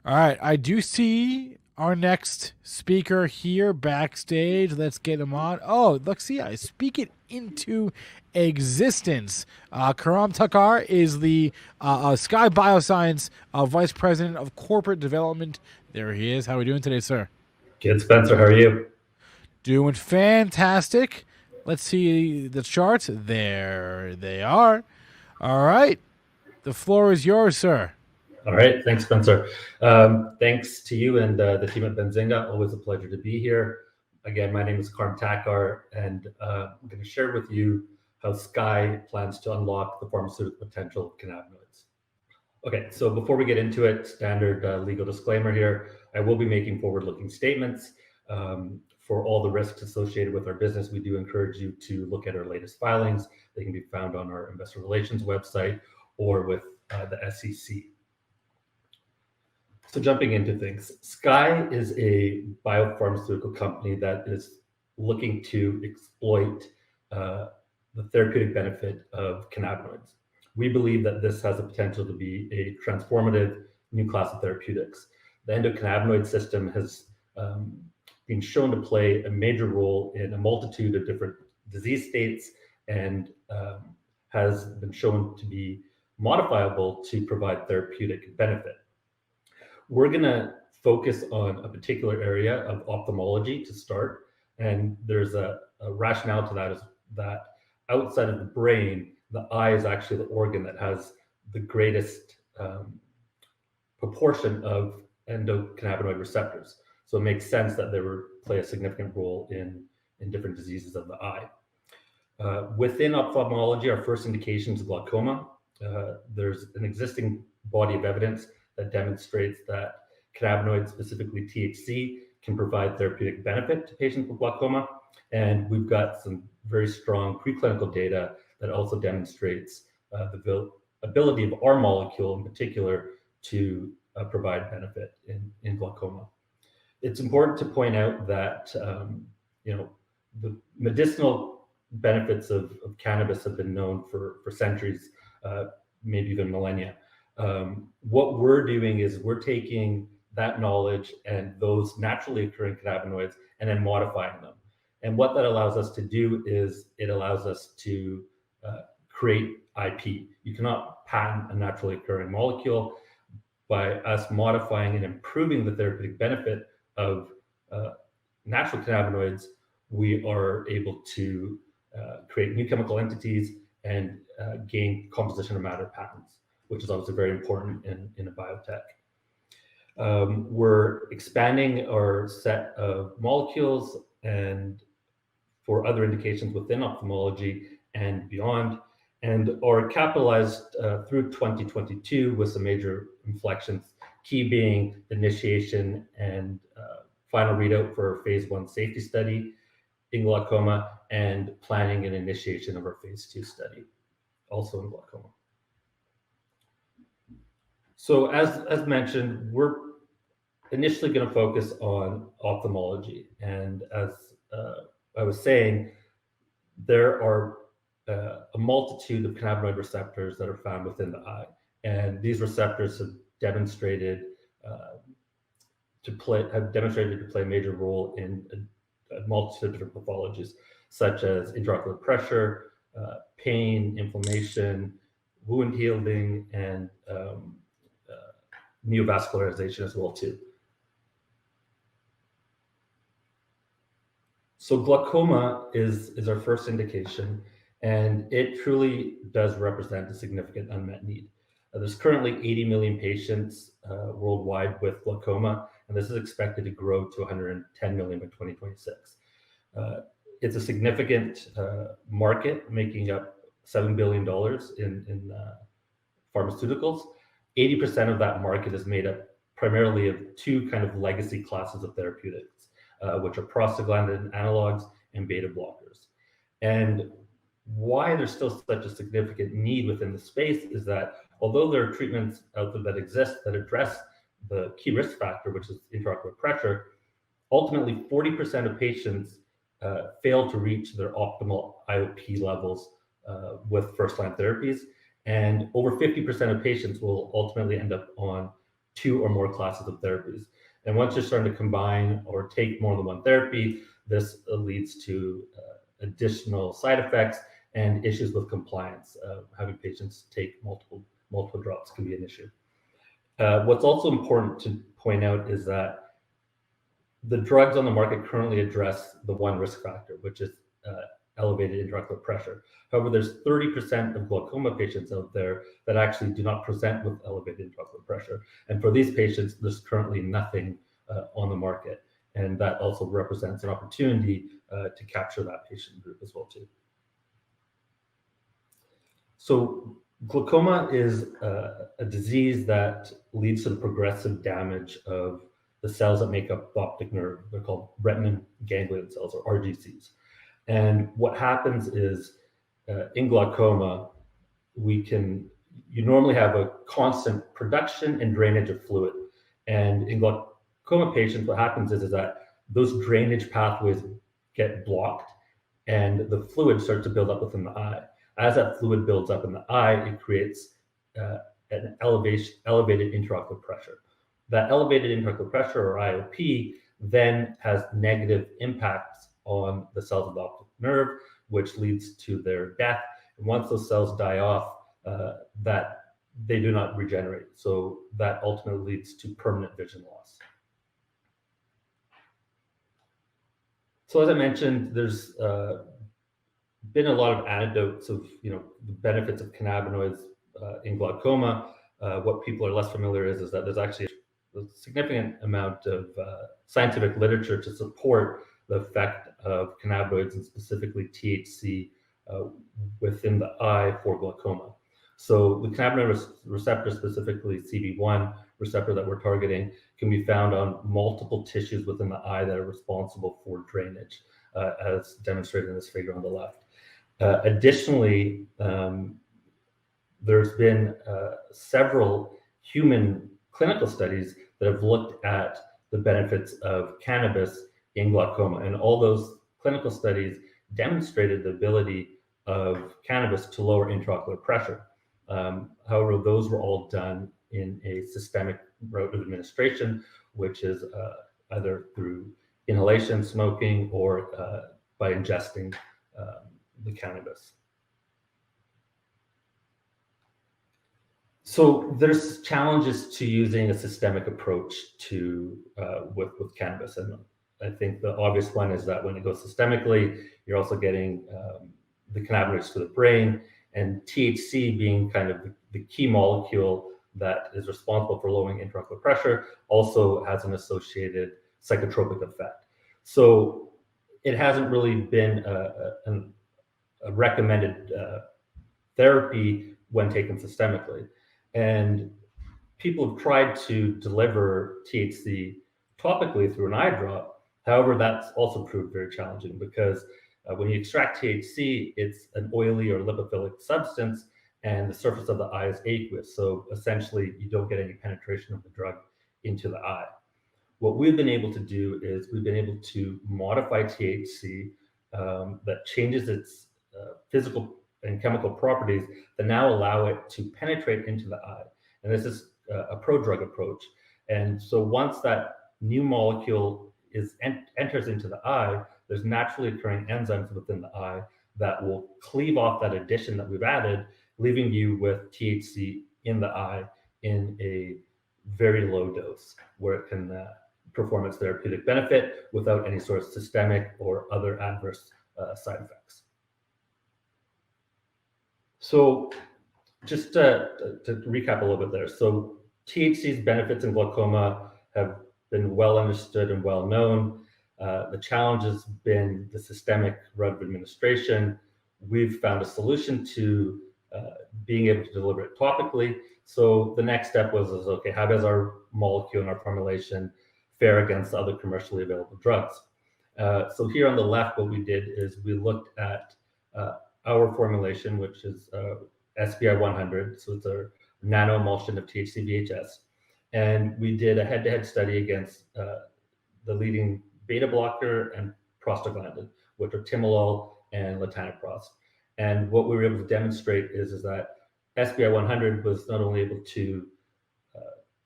All right, I do see our next speaker here backstage. Let's get him on. Oh, look, see, I speak it into existence. Karam Takhar is the Skye Bioscience Vice President of Corporate Development. There he is. How are we doing today, sir? Good, Spencer. How are you? Doing fantastic. Let's see the charts. There they are. All right, the floor is yours, sir. All right. Thanks, Spencer. Thanks to you and the team at Benzinga. Always a pleasure to be here. Again, my name is Karam Takhar, and I'm going to share with you how Skye plans to unlock the pharmaceutical potential of cannabinoids. Okay, so before we get into it, standard legal disclaimer here. I will be making forward-looking statements. For all the risks associated with our business, we do encourage you to look at our latest filings. They can be found on our investor relations website or with the SEC. So jumping into things, Skye is a biopharmaceutical company that is looking to exploit the therapeutic benefit of cannabinoids. We believe that this has the potential to be a transformative new class of therapeutics. The endocannabinoid system has been shown to play a major role in a multitude of different disease states and has been shown to be modifiable to provide therapeutic benefit. We're going to focus on a particular area of ophthalmology to start, and there's a rationale to that is that outside of the brain, the eye is actually the organ that has the greatest proportion of endocannabinoid receptors. So it makes sense that they would play a significant role in different diseases of the eye. Within ophthalmology, our first indication is glaucoma. There's an existing body of evidence that demonstrates that cannabinoids, specifically THC, can provide therapeutic benefit to patients with glaucoma. And we've got some very strong preclinical data that also demonstrates the ability of our molecule in particular to provide benefit in glaucoma. It's important to point out that the medicinal benefits of cannabis have been known for centuries, maybe even millennia. What we're doing is we're taking that knowledge and those naturally occurring cannabinoids and then modifying them. And what that allows us to do is it allows us to create IP. You cannot patent a naturally occurring molecule. By us modifying and improving the therapeutic benefit of natural cannabinoids, we are able to create new chemical entities and gain composition of matter patents, which is obviously very important in a biotech. We're expanding our set of molecules and for other indications within ophthalmology and beyond, and are capitalized through 2022 with some major inflections, key being initiation and final readout for phase 1 safety study in glaucoma and planning and initiation of our phase 2 study, also in glaucoma. So as mentioned, we're initially going to focus on ophthalmology. And as I was saying, there are a multitude of cannabinoid receptors that are found within the eye. And these receptors have demonstrated to play a major role in a multitude of different pathologies, such as intraocular pressure, pain, inflammation, wound healing, and neovascularization as well too. So glaucoma is our first indication, and it truly does represent a significant unmet need. There's currently 80 million patients worldwide with glaucoma, and this is expected to grow to 110 million by 2026. It's a significant market, making up $7 billion in pharmaceuticals. 80% of that market is made up primarily of two kind of legacy classes of therapeutics, which are prostaglandin analogs and beta blockers. And why there's still such a significant need within the space is that although there are treatments out there that exist that address the key risk factor, which is intraocular pressure, ultimately 40% of patients fail to reach their optimal IOP levels with first-line therapies. And over 50% of patients will ultimately end up on 2 or more classes of therapies. And once you're starting to combine or take more than one therapy, this leads to additional side effects and issues with compliance. Having patients take multiple drops can be an issue. What's also important to point out is that the drugs on the market currently address the one risk factor, which is elevated intraocular pressure. However, there's 30% of glaucoma patients out there that actually do not present with elevated intraocular pressure. And for these patients, there's currently nothing on the market. And that also represents an opportunity to capture that patient group as well too. So glaucoma is a disease that leads to the progressive damage of the cells that make up the optic nerve. They're called retinal ganglion cells, or RGCs. And what happens is in glaucoma, you normally have a constant production and drainage of fluid. And in glaucoma patients, what happens is that those drainage pathways get blocked and the fluid starts to build up within the eye. As that fluid builds up in the eye, it creates an elevated intraocular pressure. That elevated intraocular pressure, or IOP, then has negative impacts on the cells of the optic nerve, which leads to their death. And once those cells die off, that they do not regenerate. So that ultimately leads to permanent vision loss. So as I mentioned, there's been a lot of anecdotes of the benefits of cannabinoids in glaucoma. What people are less familiar is that there's actually a significant amount of scientific literature to support the effect of cannabinoids, and specifically THC, within the eye for glaucoma. So the cannabinoid receptor, specifically CB1 receptor that we're targeting, can be found on multiple tissues within the eye that are responsible for drainage, as demonstrated in this figure on the left. Additionally, there's been several human clinical studies that have looked at the benefits of cannabis in glaucoma, and all those clinical studies demonstrated the ability of cannabis to lower intraocular pressure. However, those were all done in a systemic route of administration, which is either through inhalation, smoking, or by ingesting the cannabis. So there's challenges to using a systemic approach to with cannabis, and I think the obvious one is that when it goes systemically, you're also getting the cannabinoids to the brain, and THC being kind of the key molecule that is responsible for lowering intraocular pressure also has an associated psychotropic effect. So it hasn't really been a recommended therapy when taken systemically. And people have tried to deliver THC topically through an eye drop. However, that's also proved very challenging because when you extract THC, it's an oily or lipophilic substance, and the surface of the eye is aqueous. So essentially, you don't get any penetration of the drug into the eye. What we've been able to do is we've been able to modify THC that changes its physical and chemical properties that now allow it to penetrate into the eye. And this is a prodrug approach. And so once that new molecule enters into the eye, there's naturally occurring enzymes within the eye that will cleave off that addition that we've added, leaving you with THC in the eye in a very low dose, where it can perform its therapeutic benefit without any sort of systemic or other adverse side effects. So just to recap a little bit there. So THC's benefits in glaucoma have been well understood and well known. The challenge has been the systemic route of administration. We've found a solution to being able to deliver it topically. So the next step was, okay, how does our molecule and our formulation fare against other commercially available drugs? So here on the left, what we did is we looked at our formulation, which is SBI 100. So it's a nano emulsion of THC VHS. And we did a head-to-head study against the leading beta blocker and prostaglandin, which are timolol and latanoprost. And what we were able to demonstrate is that SBI 100 was not only able to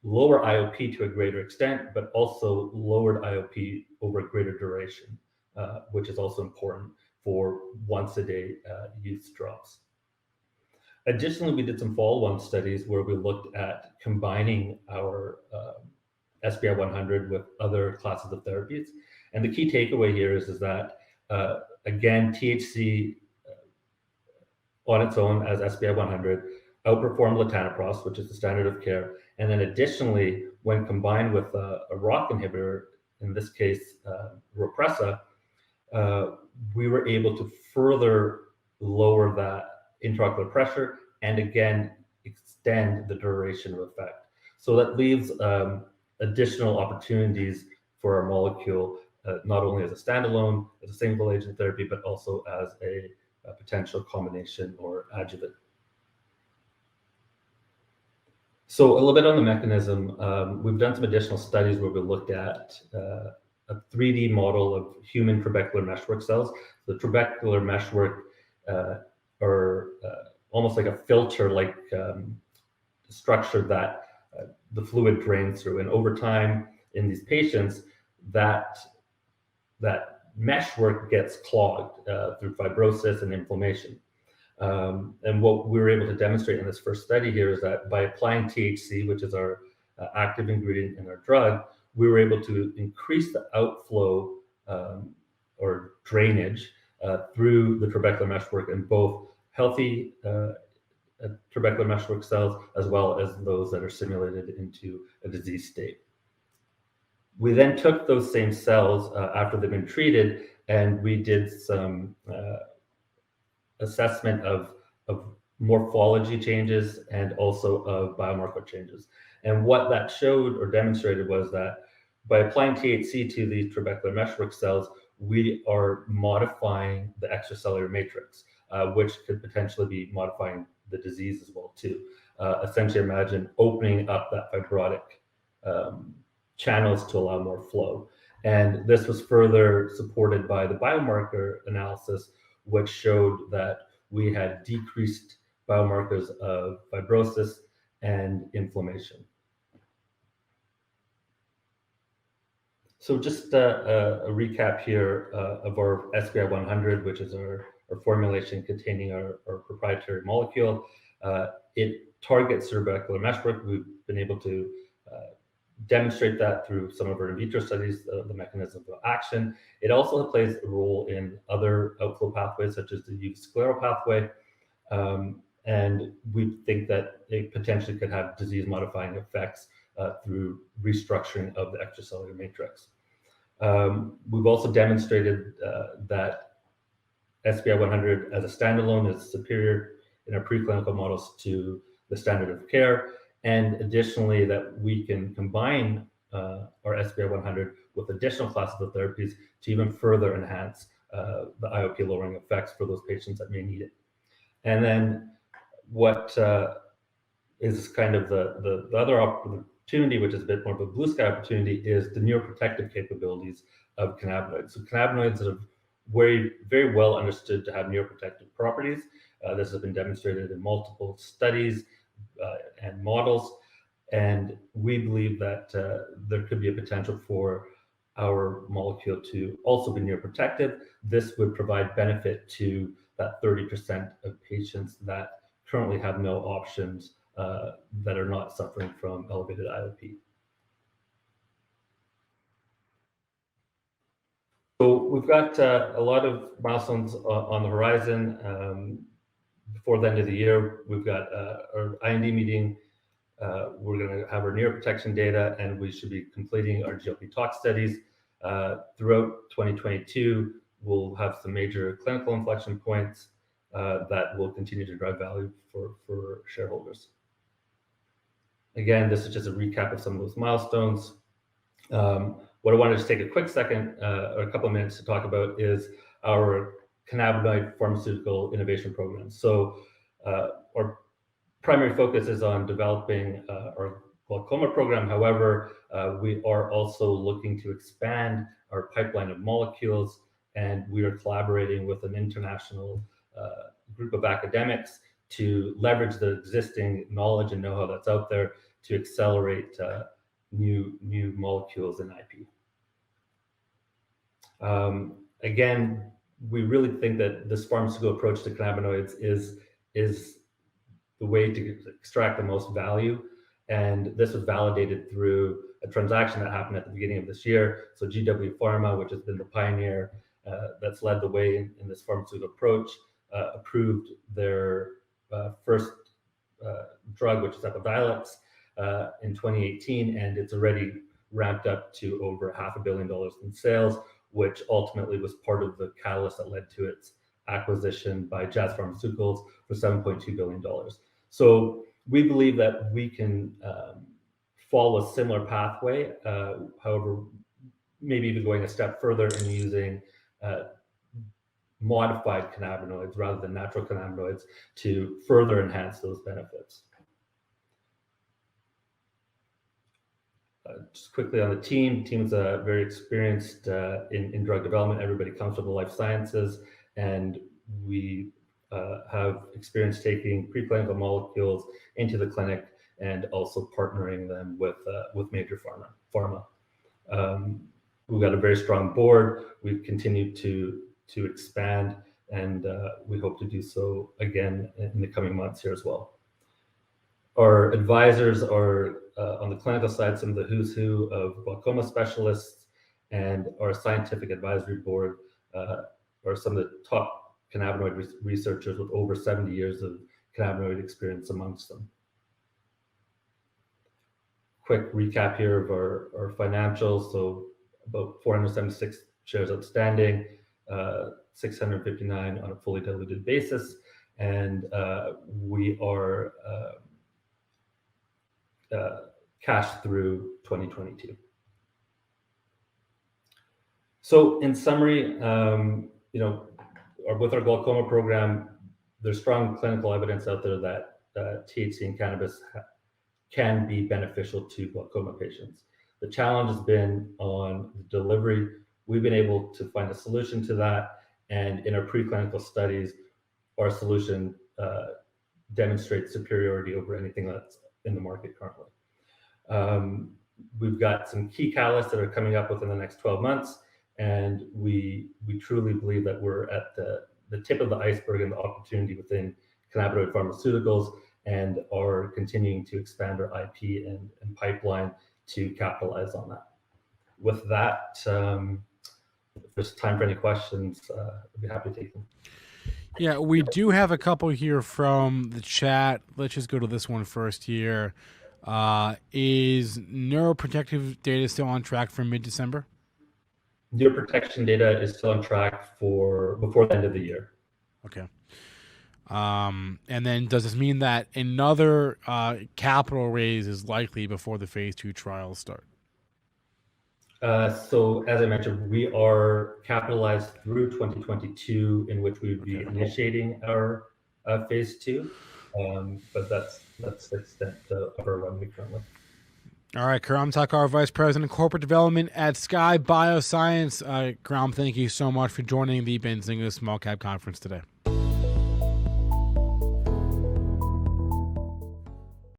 lower IOP to a greater extent, but also lowered IOP over a greater duration, which is also important for once-a-day use drops. Additionally, we did some follow-on studies where we looked at combining our SBI 100 with other classes of therapies. And the key takeaway here is that, again, THC on its own as SBI 100 outperformed latanoprost, which is the standard of care. And then additionally, when combined with a ROCK inhibitor, in this case, Ropressa, we were able to further lower that intraocular pressure and again, extend the duration of effect. So that leaves additional opportunities for our molecule, not only as a standalone, as a single agent therapy, but also as a potential combination or adjuvant. So a little bit on the mechanism, we've done some additional studies where we looked at a 3D model of human trabecular meshwork cells. The trabecular meshwork are almost like a filter-like structure that the fluid drains through. And over time in these patients, that meshwork gets clogged through fibrosis and inflammation. And what we were able to demonstrate in this first study here is that by applying THC, which is our active ingredient in our drug, we were able to increase the outflow or drainage through the trabecular meshwork in both healthy trabecular meshwork cells as well as those that are simulated into a disease state. We then took those same cells after they've been treated, and we did some assessment of morphology changes and also of biomarker changes. And what that showed or demonstrated was that by applying THC to these trabecular meshwork cells, we are modifying the extracellular matrix, which could potentially be modifying the disease as well too. Essentially imagine opening up that fibrotic channels to allow more flow. And this was further supported by the biomarker analysis, which showed that we had decreased biomarkers of fibrosis and inflammation. So just a recap here of our SBI 100, which is our formulation containing our proprietary molecule. It targets trabecular meshwork. We've been able to demonstrate that through some of our in vitro studies, the mechanism of action. It also plays a role in other outflow pathways, such as the scleral pathway. And we think that it potentially could have disease-modifying effects through restructuring of the extracellular matrix. We've also demonstrated that SBI 100 as a standalone is superior in our preclinical models to the standard of care. And additionally, that we can combine our SBI 100 with additional classes of therapies to even further enhance the IOP lowering effects for those patients that may need it. And then what is kind of the other opportunity, which is a bit more of a blue sky opportunity, is the neuroprotective capabilities of cannabinoids. So cannabinoids are very, very well understood to have neuroprotective properties. This has been demonstrated in multiple studies and models, and we believe that there could be a potential for our molecule to also be neuroprotective. This would provide benefit to that 30% of patients that currently have no options that are not suffering from elevated IOP. So we've got a lot of milestones on the horizon. Before the end of the year, we've got our IND meeting. We're going to have our neuroprotection data, and we should be completing our GLP tox studies. Throughout 2022, we'll have some major clinical inflection points that will continue to drive value for shareholders. Again, this is just a recap of some of those milestones. What I wanted to just take a quick second, or a couple of minutes to talk about is our cannabinoid pharmaceutical innovation program. So our primary focus is on developing our glaucoma program. However, we are also looking to expand our pipeline of molecules, and we are collaborating with an international group of academics to leverage the existing knowledge and know-how that's out there to accelerate new molecules in IP. Again, we really think that this pharmaceutical approach to cannabinoids is the way to extract the most value. And this was validated through a transaction that happened at the beginning of this year. So GW Pharma, which has been the pioneer that's led the way in this pharmaceutical approach, approved their first drug, which is Epidiolex, in 2018, and it's already ramped up to over $500 million in sales, which ultimately was part of the catalyst that led to its acquisition by Jazz Pharmaceuticals for $7.2 billion. So we believe that we can follow a similar pathway, however, maybe even going a step further and using modified cannabinoids rather than natural cannabinoids to further enhance those benefits. Just quickly on the team. The team is very experienced in drug development. Everybody comes from the life sciences, and we have experience taking preclinical molecules into the clinic and also partnering them with major pharma. We've got a very strong board. We've continued to expand, and we hope to do so again in the coming months here as well. Our advisors are on the clinical side, some of the who's who of glaucoma specialists, and our scientific advisory board are some of the top cannabinoid researchers with over 70 years of cannabinoid experience amongst them. Quick recap here of our financials. So about 476 shares outstanding, 659 on a fully diluted basis, and we are cash through 2022. So in summary, with our glaucoma program, there's strong clinical evidence out there that THC in cannabis can be beneficial to glaucoma patients. The challenge has been on the delivery. We've been able to find a solution to that, and in our preclinical studies, our solution demonstrates superiority over anything that's in the market currently. We've got some key catalysts that are coming up within the next 12 months, and we truly believe that we're at the tip of the iceberg and the opportunity within cannabinoid pharmaceuticals, and are continuing to expand our IP and pipeline to capitalize on that. With that, if there's time for any questions, I'd be happy to take them. Yeah, we do have a couple here from the chat. Let's just go to this one first here. Is neuroprotective data still on track for mid-December? Neuroprotection data is still on track for before the end of the year. Okay. And then does this mean that another capital raise is likely before the phase 2 trials start? So as I mentioned, we are capitalized through 2022, in which we would be initiating our phase 2. But that's the extent of our runway currently. All right, Karam Takhar, Vice President of Corporate Development at Skye Bioscience. Karam, thank you so much for joining the Benzinga Small Cap Conference today.